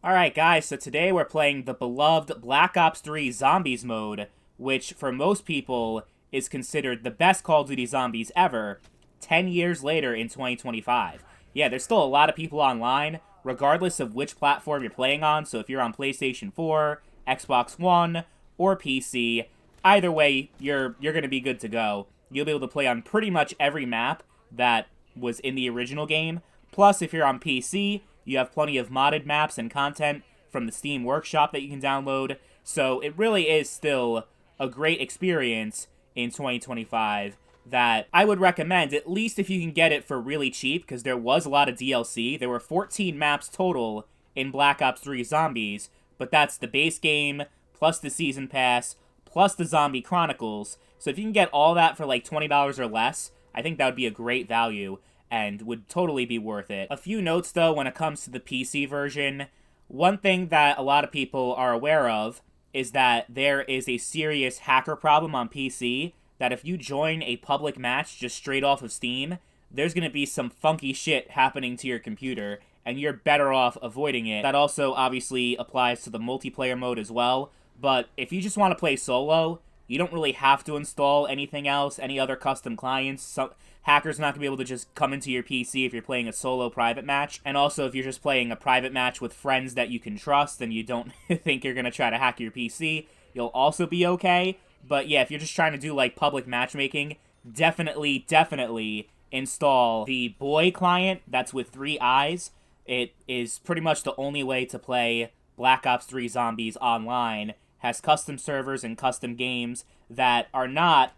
Alright guys, so today we're playing the beloved Black Ops 3 Zombies mode, which for most people is considered the best Call of Duty Zombies ever, 10 years later in 2025. Yeah, there's still a lot of people online, regardless of which platform you're playing on, so if you're on PlayStation 4, Xbox One, or PC, either way, you're gonna be good to go. You'll be able to play on pretty much every map that was in the original game. Plus, if you're on PC, you have plenty of modded maps and content from the Steam Workshop that you can download. So it really is still a great experience in 2025 that I would recommend, at least if you can get it for really cheap, because there was a lot of DLC. There were 14 maps total in Black Ops 3 Zombies, but that's the base game, plus the Season Pass, plus the Zombie Chronicles. So if you can get all that for like $20 or less, I think that would be a great value and would totally be worth it. A few notes, though, when it comes to the PC version. One thing that a lot of people are aware of is that there is a serious hacker problem on PC, that if you join a public match just straight off of Steam, there's going to be some funky shit happening to your computer, and you're better off avoiding it. That also obviously applies to the multiplayer mode as well, but if you just want to play solo, you don't really have to install anything else, any other custom clients. Hackers not going to be able to just come into your PC if you're playing a solo private match. And also, if you're just playing a private match with friends that you can trust and you don't think you're going to try to hack your PC, you'll also be okay. But yeah, if you're just trying to do, like, public matchmaking, definitely install the Boy client that's with 3 eyes. It is pretty much the only way to play Black Ops 3 Zombies online. Has custom servers and custom games that are not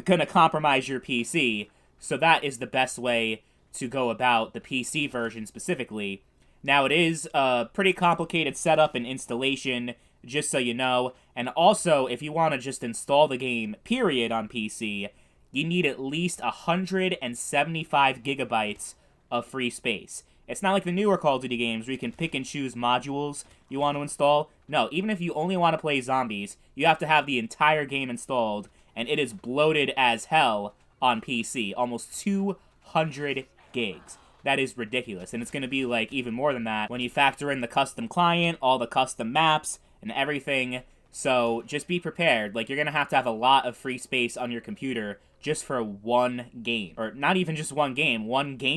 going to compromise your PC. So that is the best way to go about the PC version specifically. Now, it is a pretty complicated setup and installation, just so you know. And also, if you want to just install the game, period, on PC, you need at least 175 gigabytes of free space. It's not like the newer Call of Duty games where you can pick and choose modules you want to install. No, even if you only want to play zombies, you have to have the entire game installed, and it is bloated as hell on PC. Almost 200 gigs. That is ridiculous, and it's going to be like even more than that when you factor in the custom client, all the custom maps, and everything. So just be prepared. Like, you're going to have a lot of free space on your computer just for one game. Or not even just one game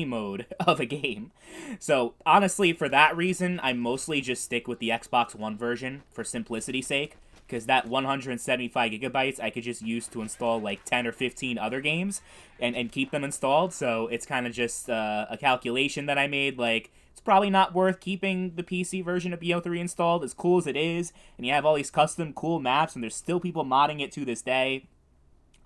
mode of a game. So honestly, for that reason, I mostly just stick with the Xbox One version for simplicity's sake, because that 175 gigabytes I could just use to install like 10 or 15 other games and keep them installed. So it's kind of just a calculation that I made. Like, it's probably not worth keeping the PC version of BO3 installed, as cool as it is, and you have all these custom cool maps, and there's still people modding it to this day.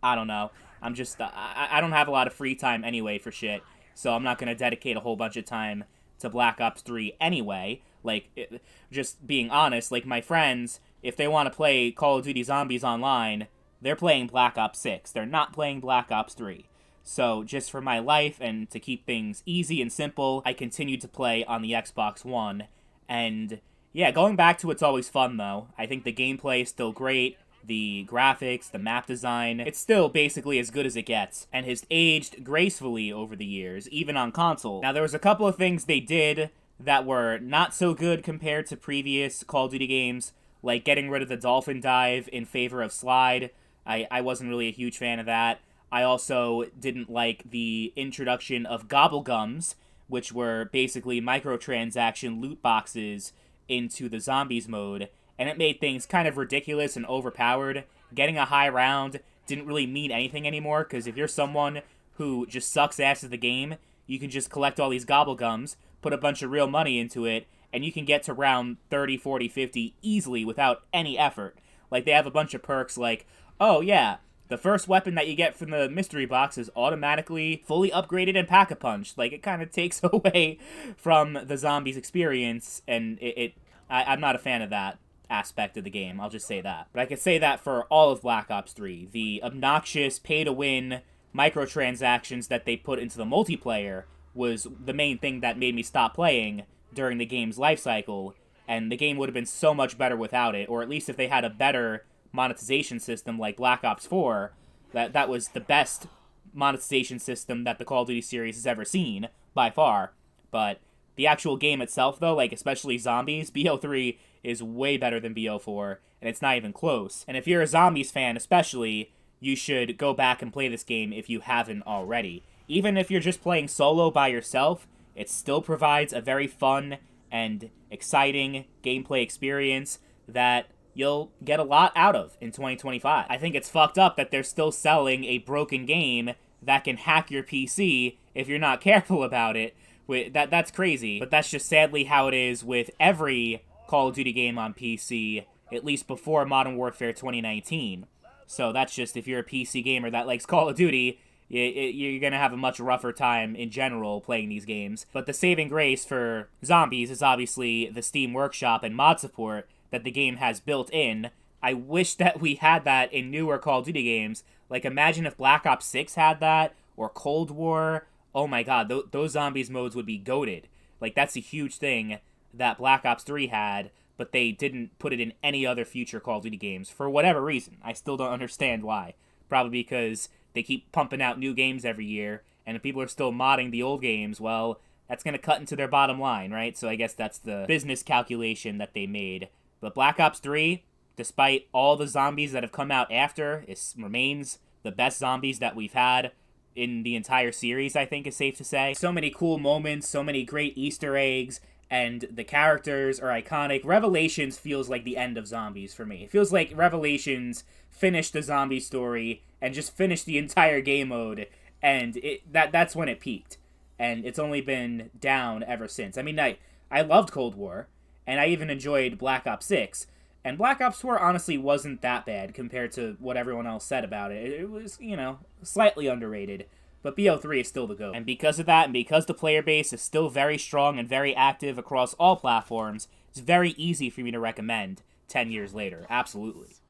I don't know. I'm just, I don't have a lot of free time anyway for shit, so I'm not going to dedicate a whole bunch of time to Black Ops 3 anyway. Like, just being honest, like, my friends, if they want to play Call of Duty Zombies online, they're playing Black Ops 6. They're not playing Black Ops 3. So, just for my life and to keep things easy and simple, I continue to play on the Xbox One. And, yeah, going back to It's Always Fun, though. I think the gameplay is still great. The graphics, the map design, it's still basically as good as it gets, and has aged gracefully over the years, even on console. Now, there was a couple of things they did that were not so good compared to previous Call of Duty games, like getting rid of the dolphin dive in favor of slide. I wasn't really a huge fan of that. I also didn't like the introduction of gobblegums, which were basically microtransaction loot boxes into the zombies mode, and it made things kind of ridiculous and overpowered. Getting a high round didn't really mean anything anymore, because if you're someone who just sucks ass at the game, you can just collect all these gobblegums, put a bunch of real money into it, and you can get to round 30, 40, 50 easily without any effort. Like, they have a bunch of perks like, oh yeah, the first weapon that you get from the mystery box is automatically fully upgraded and pack-a-punch. Like, it kind of takes away from the zombies experience, and I'm not a fan of that aspect of the game, I'll just say that. But I could say that for all of Black Ops 3. The obnoxious pay-to-win microtransactions that they put into the multiplayer was the main thing that made me stop playing during the game's life cycle, and the game would have been so much better without it, or at least if they had a better monetization system like Black Ops 4, that was the best monetization system that the Call of Duty series has ever seen, by far. But The actual game itself, though, like especially zombies, BO3 is way better than BO4, and it's not even close. And if you're a zombies fan especially, you should go back and play this game if you haven't already. Even if you're just playing solo by yourself, it still provides a very fun and exciting gameplay experience that you'll get a lot out of in 2025. I think it's fucked up that they're still selling a broken game that can hack your PC if you're not careful about it. That's crazy, but that's just sadly how it is with every Call of Duty game on PC, at least before Modern Warfare 2019. So that's just, if you're a PC gamer that likes Call of Duty, you're going to have a much rougher time in general playing these games. But the saving grace for zombies is obviously the Steam Workshop and mod support that the game has built in. I wish that we had that in newer Call of Duty games. Like, imagine if Black Ops 6 had that, or Cold War. Oh my god, those zombies modes would be goated. Like, that's a huge thing that Black Ops 3 had, but they didn't put it in any other future Call of Duty games for whatever reason. I still don't understand why. Probably because they keep pumping out new games every year, and if people are still modding the old games, well, that's going to cut into their bottom line, right? So I guess that's the business calculation that they made. But Black Ops 3, despite all the zombies that have come out after, it remains the best zombies that we've had in the entire series, I think is safe to say. So many cool moments, so many great Easter eggs, and the characters are iconic. Revelations feels like the end of zombies for me. It feels like Revelations finished the zombie story and just finished the entire game mode, and that's when it peaked. And it's only been down ever since. I mean, I loved Cold War, and I even enjoyed Black Ops 6, and Black Ops 4 honestly wasn't that bad compared to what everyone else said about it. It was, slightly underrated. But BO3 is still the GOAT. And because of that, and because the player base is still very strong and very active across all platforms, it's very easy for me to recommend 10 years later. Absolutely.